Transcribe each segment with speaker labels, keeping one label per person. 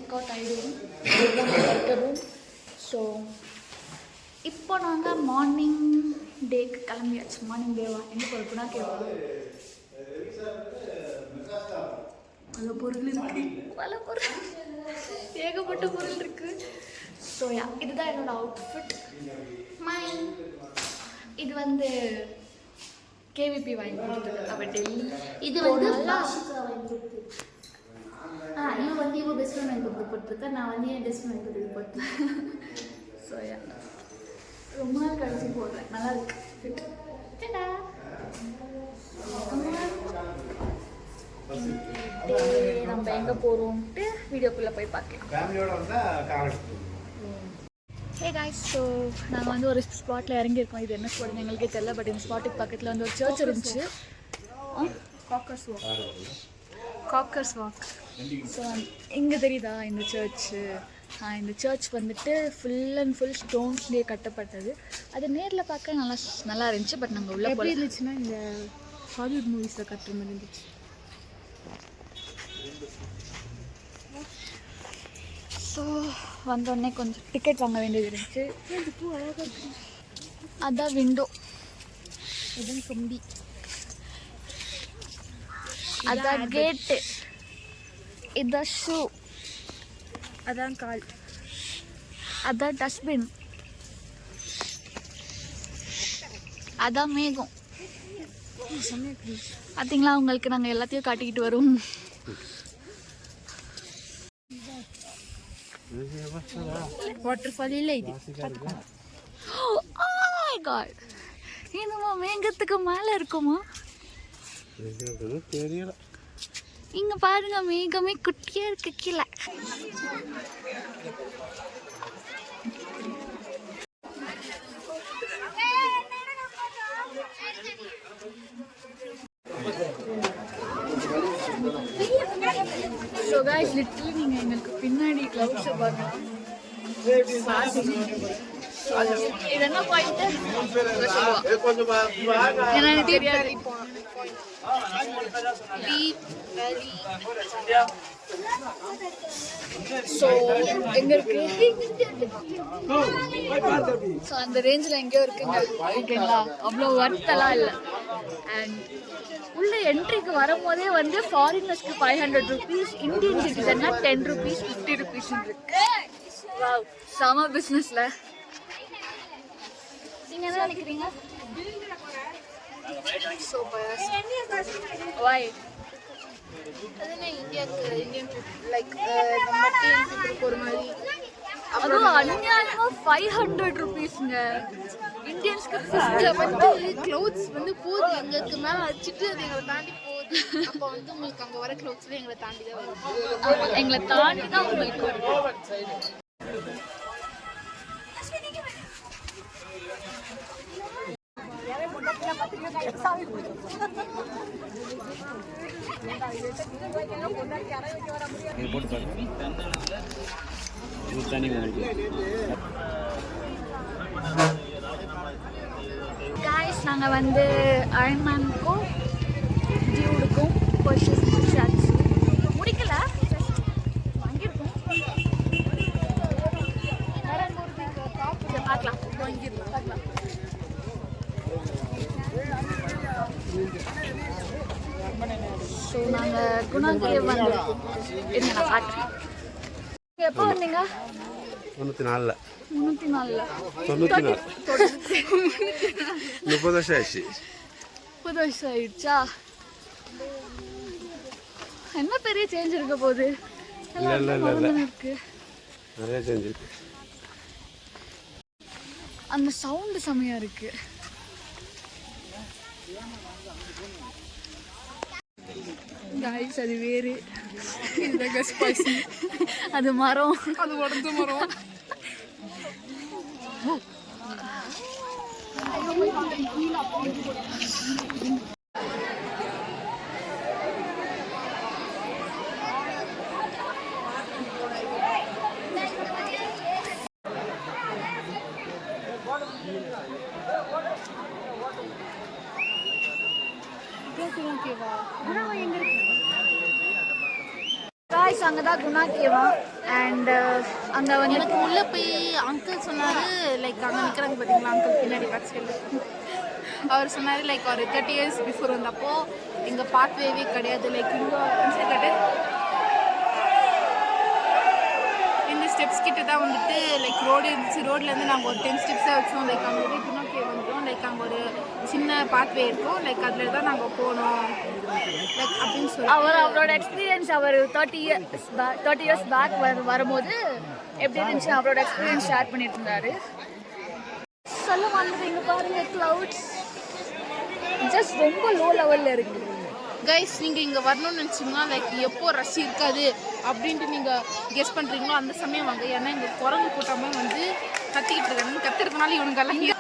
Speaker 1: Check out ஆகிடுவோம். இருக்க room. So இப்போ நாங்கள் மார்னிங் டேக்கு கிளம்பியாச்சு. மார்னிங் டேவா எங்கே போகிறோம்னா கேட்போம். பல பொருள் இருக்கு, பல பொருள், ஏகப்பட்ட பொருள் இருக்கு. ஸோ இதுதான் என்னோட அவுட்ஃபிட். இது வந்து கேவிபி வாங்கி கொடுத்தது. அவள் டெல்லி. இது வந்து இவன் வந்து இவன் பெஸ்ட் ஃப்ரெண்ட் வாங்கி கொடுத்து போட்டிருக்கேன். நான் வந்து என் பெஸ்ட் ஃப்ரெண்ட் வாங்கி கொடுத்து போட்டேன். ஸோ ரொம்ப நாள் கழிச்சு போடுறேன். நல்லா இருக்கு ஃபிட். நம்ம எங்கே போகிறோம்ட்டு வீடியோக்குள்ளே போய் பார்க்கலாம். ஹே காய்ஸ், ஸோ நாங்கள் வந்து ஒரு ஸ்பாட்டில் இறங்கியிருக்கோம். இது என்ன ஸ்பாட்னு எங்களுக்கே தெரியல. பட் இந்த ஸ்பாட்டுக்கு பக்கத்தில் வந்து ஒரு சர்ச் இருந்துச்சு. Cockers walk. ஸோ இங்கே தெரியுதா இந்த சர்ச்சு? இந்த சர்ச் வந்துட்டு ஃபுல் அண்ட் ஃபுல் ஸ்டோன்ஸ்லேயே கட்டப்பட்டது. அது நேரில் பார்க்க நல்லா இருந்துச்சு. பட் நாங்கள் உள்ளே போய் இருந்துச்சுன்னா இந்த ஹாலிவுட் மூவிஸில் கட்டுற மாதிரி இருந்துச்சு. ஸோ வந்தோடனே கொஞ்சம் டிக்கெட் வாங்க வேண்டியது இருந்துச்சு. அதான் விண்டோ, இதுதான் கம்பி, அதான் கேட்டு, இதான் ஷூ, அதான் கால், அதான் டஸ்ட்பின், அதான் மேகம். பார்த்தீங்களா, உங்களுக்கு நாங்கள் எல்லாத்தையும் காட்டிக்கிட்டு வரோம். வாட்டர்ஃபால் இல்லை இது. என்னமா மேகத்துக்கு மேலே இருக்குமா? தெரியல. இங்க பாருங்க, மேகமே குட்டியா இருக்கு கீழே. ஸோ காய்ஸ், லிட்டரலி நீங்கள் எங்களுக்கு பின்னாடி க்ளவுட்ஸை பார்க்கலாம். இது என்ன பாயிண்ட் என்னன்னு தெரியாது. ஸோ எங்க இருக்கு? ஸோ அந்த ரேஞ்சில் எங்கேயோ இருக்குங்க. ஓகேங்களா, அவ்வளோ ஒர்த்தெல்லாம் இல்லை. அண்ட் உள்ள என்ட்ரிக்கு வரும்போதே வந்து ஃபாரினர்ஸ்க்கு 500 rupees, இந்தியன் சிட்டிசன்னா 10 rupees, 50 rupees இருக்கு. வாவ், செம பிஸ்னஸ்ல. நீங்க என்ன நினைக்கிறீங்க? ஸோ வை இந்தியன் லைக் நம்ம டீம் ஒரு மாதிரி. அதுவும் அநியாயமா 500 rupeesங்க. இந்தியன்ஸ்க்கு க்ளோத்ஸ் வந்து போகுது, எங்களுக்கு மேலே வச்சுட்டு அது எங்களை தாண்டி போகுது. அப்போ வந்து உங்களுக்கு அங்கே வர க்ளோத்ஸ்ல எங்களை தாண்டி தான் வரும். எங்களை தாண்டி தான் உங்களுக்கு வரும். காய்ஸ், நாங்கள் வந்து அயன்மேனுக்கும் டியூடுக்கும் பர்ச்சேஸ் முடிச்சாச்சு. முடிக்கல, வாங்கியிருக்கோம். பார்க்கலாம், வாங்கியிருக்கோம், பார்க்கலாம். ஸோ நாங்கள் குணாக்கே வந்து என்ன நான் காட்டுறேன். எப்போ வந்தீங்க?
Speaker 2: 94.
Speaker 1: 94?
Speaker 2: 94. 30 வருஷம் ஆயிடுச்சு.
Speaker 1: 30 வருஷம் ஆயிடுச்சா? என்ன பெரிய சேஞ்ச் இருக்க போகுது? இருக்கு,
Speaker 2: நிறைய சேஞ்ச் இருக்கு.
Speaker 1: அந்த சவுண்டு செமையா இருக்கு. காய்ஸ், அது வேறு, அது மரம், அது உடஞ்ச மரம். காய்ஸ் அங்கே தான் குணா கேவா அண்ட் அங்கே வந்து
Speaker 3: எனக்கு உள்ளே போய் அங்கிள் சொன்னார் லைக் அங்கே நிற்கிறாங்க பார்த்தீங்களா அங்கிள் பின்னாடி பேக் சைடில் அவர் சொன்னார் லைக் ஒரு 30 years பிஃபோர் வந்தப்போ இங்கே பாத்வேவே கிடையாது லைக் இங்கே கேட்டு இந்த ஸ்டெப்ஸ் கிட்ட தான் வந்துட்டு லைக் ரோடு இருந்துச்சு ரோட்லேருந்து நாங்கள் ஒரு 10 ஸ்டெப்ஸாக வச்சோம் லைக் அங்கே போய் பின்னோக்கி வந்துட்டோம் லைக் அங்கே ஒரு சின்ன பாத்வே இருக்கும் லைக் அதில் தான் நாங்கள் போனோம் லைக் அப்படின்னு சொல்லி
Speaker 1: அவரோட எக்ஸ்பீரியன்ஸ் அவர் 30 years பேக் வரும்போது எப்படி இருந்துச்சு அவரோட எக்ஸ்பீரியன்ஸ் ஷேர் பண்ணிட்டு இருந்தாரு. சொல்ல மாட்டேங்க பாருங்க கிளவுட்ஸ் ஜஸ்ட் ரொம்ப லோ லெவலில் இருக்கு.
Speaker 3: கைஸ் நீங்கள் இங்கே வரணும்னு நினச்சிங்கன்னா லைக் எப்போ ரஷ் இருக்காது அப்படின்ட்டு நீங்கள் கெஸ் பண்ணுறீங்களோ அந்த சமயம் வாங்க. ஏன்னா இங்கே குரங்கு கூட்டமாக வந்து கத்திக்கிட்டு இருக்காங்க. கத்துறதுனால இவனுங்கெல்லாம்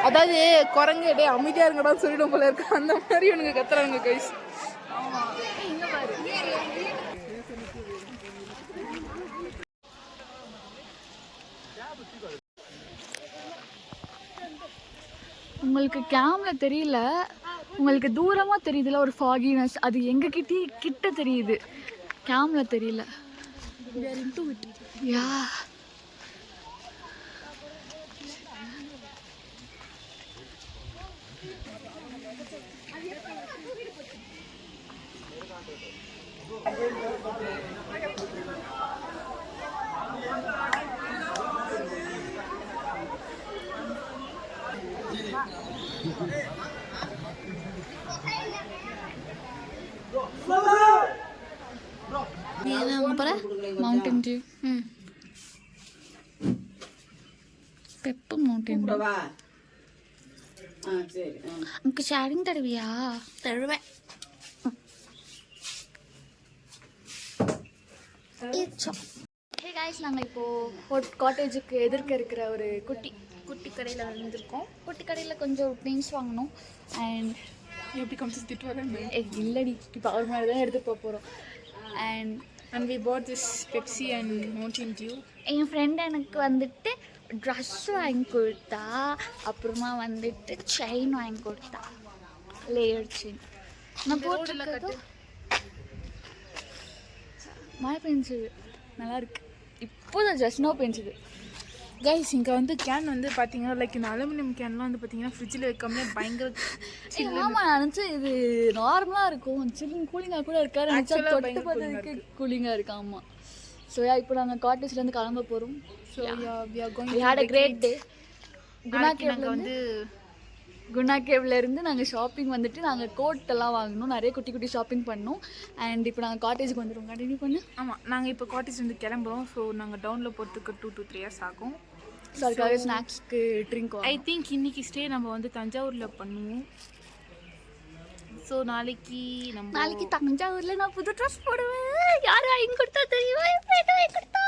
Speaker 3: அதாவது குரங்கு டே அமைதியாக இருங்கடான்னு சொல்லிடும் போல இருக்கு அந்த மாதிரி இவனுங்க கத்துறாங்க கைஸ்.
Speaker 1: உங்களுக்கு கேம்ல தெரியல, உங்களுக்கு தூரமாக தெரியுதுல ஒரு ஃபாகினஸ், அது எங்ககிட்டே கிட்ட தெரியுது, கேம்ல தெரியல. யா மவுண்டன் டியூ பெப்பு மவுண்டன் அங்கே ஷேரிங் தருவியா? தருவேன். ஹே காய்ஸ், நாங்கள் இப்போது காட்டேஜுக்கு எதிர்க்க இருக்கிற ஒரு குட்டி கடையில் வந்துருக்கோம். குட்டி கடையில் கொஞ்சம் திங்ஸ் வாங்கணும். அண்ட்
Speaker 3: எப்படி கம்ப்ளீட் திட்டு வரேன்
Speaker 1: இல்லடி, இப்போ அவர் மாதிரி தான் எடுத்து போக போகிறோம்.
Speaker 3: and we bought this Pepsi and Mountain Dew.
Speaker 1: N friend எனக்கு வந்துட்டு ட்ரெஸ் வாங்கி கொடுத்தா, அப்புறமா வந்துட்டு செயின் வாங்கி கொடுத்தா, லேயர் செயின். நான் போட்டுருக்கதோ மழை பெஞ்சுது, நல்லாயிருக்கு. இப்போ தான் ஜஸ்ட் நோ பெஞ்சுது.
Speaker 3: கைஸ் இங்கே வந்து கேன் வந்து பார்த்தீங்கன்னா லைக் இந்த அலுமினியம் கேன்லாம் வந்து பார்த்தீங்கன்னா ஃப்ரிட்ஜில் வைக்காமலே பயங்கர
Speaker 1: ஆமாம், நான் நினச்சி இது நார்மலாக இருக்கும், சில்லிங் கூலிங்காக கூட இருக்காது, நினச்சா தொட்டு பார்த்ததுக்கு கூலிங்காக இருக்கு. ஆமாம். ஸோ இப்போ நாங்கள் காட்டேஜ்லேருந்து கிளம்ப போகிறோம்.
Speaker 3: So we are going
Speaker 1: we had a great day. Guna கேவ்லேருந்து நாங்கள் ஷாப்பிங் வந்துட்டு நாங்கள் கோட்டெல்லாம் வாங்கினோம், நிறைய குட்டி குட்டி ஷாப்பிங் பண்ணோம். அண்ட் இப்போ நாங்கள் காட்டேஜுக்கு வந்துடுவோம். கண்டினியூ பண்ணு.
Speaker 3: ஆமாம், நாங்கள் இப்போ காட்டேஜ் வந்து கிளம்புறோம். ஸோ நாங்கள் டவுனில் போகிறதுக்கு 2 to 3 years ஆகும்.
Speaker 1: ஸோ அதுக்காக ஸ்நாக்ஸ்க்கு ட்ரிங்க்
Speaker 3: ஐ திங்க் இன்னைக்கு ஸ்டே நம்ம வந்து தஞ்சாவூரில் பண்ணுவோம். ஸோ நாளைக்கு
Speaker 1: தஞ்சாவூரில் நான் புது ட்ரெஸ் போடுவேன். யார் வாங்கி கொடுத்தா தெரியுமா? வாங்கி கொடுத்தா.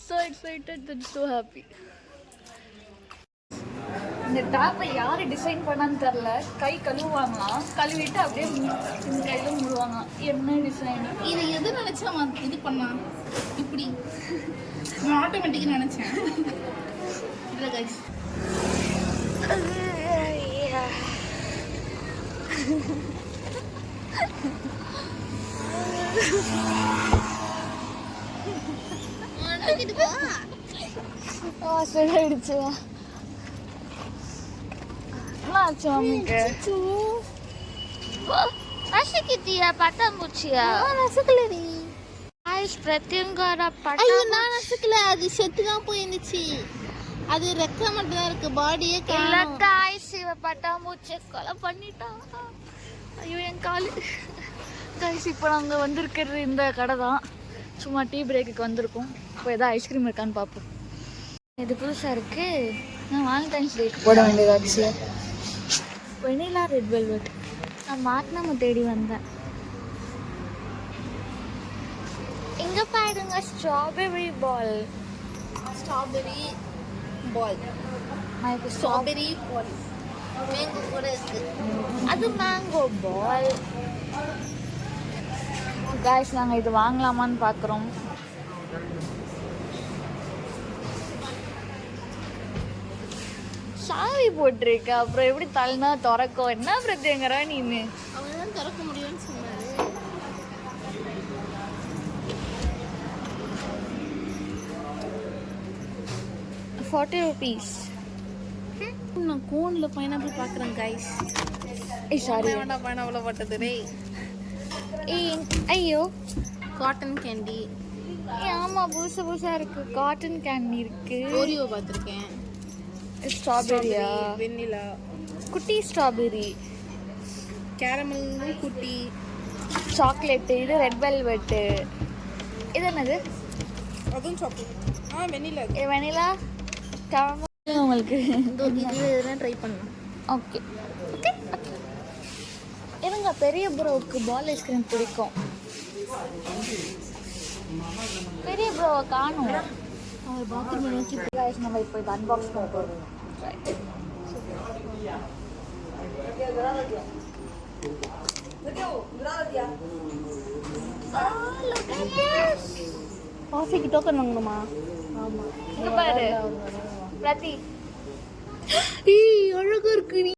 Speaker 1: So excited and so happy. இந்த டாப்பை யார் டிசைன் பண்ணான்னு தெரில. கை கழுவுவாங்களாம், கழுவிட்டு அப்படியே இந்த கையில் முடுவாங்க. என்ன டிசைன்
Speaker 3: இது? எது நினச்சா இது பண்ணா இப்படி நான் ஆட்டோமேட்டிக்காக நினச்சேன். இல்லை கைஸ்,
Speaker 1: சரியாயிடுச்சு. என்னாச்சு மம்மிக்கு? ரசிக்கிட்டியா பட்டாம்பூச்சியா? ரசிக்கலடி. பிரத்யங்காரா
Speaker 4: ஐயோ, நான் ரசிக்கல, அது செத்து தான் போயிருந்துச்சு. அது ரெக்க மட்டும் தான் இருக்கு, பாடியே
Speaker 1: இல்ல காய்ஸ். இவ பட்டாம்பூச்சி கொலை பண்ணிட்டான். ஐயோ என் காலு. காய்ஸ் இப்போ நாங்கள் வந்திருக்கிறது இந்த கடை தான். சும்மா டீ பிரேக்குக்கு வந்திருக்கோம். இப்போ எதாவது ஐஸ்கிரீம் இருக்கான்னு பார்ப்போம். இது புதுசாக இருக்குது. நான் வேலண்டைன்ஸ் டேக்கு போட வேண்டியதாச்சு. வெனிலா ரெட் வெல்வெட் நான் மாட்டினாம தேடி வந்தேன். இங்கே பாருங்க, ஸ்ட்ராபெரி பால்.
Speaker 4: ஸ்ட்ராபெரி பால், ஸ்ட்ராபெரி பால், மேங்கோ கூட இருக்கு.
Speaker 1: அது மேங்கோ பால். காய்ஸ் நாங்கள் இது வாங்கலாமான்னு பார்க்குறோம். சாவி போட்டிருக்கு, அப்புறம் எப்படி தள்ளினா திறக்கும்? என்ன பிரத்யங்கரா நீனு?
Speaker 4: அவர் தான் திறக்க முடியும்னு சொன்னாரு.
Speaker 1: 40 rupees.
Speaker 4: நான் கோனில் பைனாப்பிள் பார்க்குறேன் கைஸ்.
Speaker 1: சாரி.
Speaker 4: வேண்டாம் பைனாப்பிள் பட்டது டே.
Speaker 1: ஐயோ,
Speaker 4: காட்டன் கேண்டி.
Speaker 1: ஆமாம், புதுசு புதுசாக இருக்கு. காட்டன் கேண்டி இருக்கு.
Speaker 4: ஓரியோ பார்த்துருக்கேன்.
Speaker 1: ஸ்ட்ராபெரியா?
Speaker 3: வெண்ணிலா,
Speaker 1: குட்டி ஸ்ட்ராபெரி.
Speaker 3: கேரமல் குட்டி,
Speaker 1: சாக்லேட்டு. இது ரெட் வெல்வெட்டு. இது என்னது?
Speaker 3: அதுவும் சாக்லேட். வெண்ணிலா.
Speaker 1: வெனிலா உங்களுக்கு.
Speaker 4: இதெல்லாம் ட்ரை பண்ணலாம்.
Speaker 1: Okay okay okay. இருங்க, பெரிய ப்ரோவுக்கு பால் ஐஸ்கிரீம் பிடிக்கும். பெரிய ப்ரோவை காணும்.
Speaker 4: அவர் பாத்ரூம் நோக்கி
Speaker 1: Guys, நம்ம இப்போ இது அன்பாக்ஸ் பண்ண போகிறோம்.
Speaker 4: காஃபிக்கு டோக்கன் வாங்கணுமா?
Speaker 1: இங்க பாரு பிரதி.
Speaker 4: ஏய் அழகா இருக்கு நீ.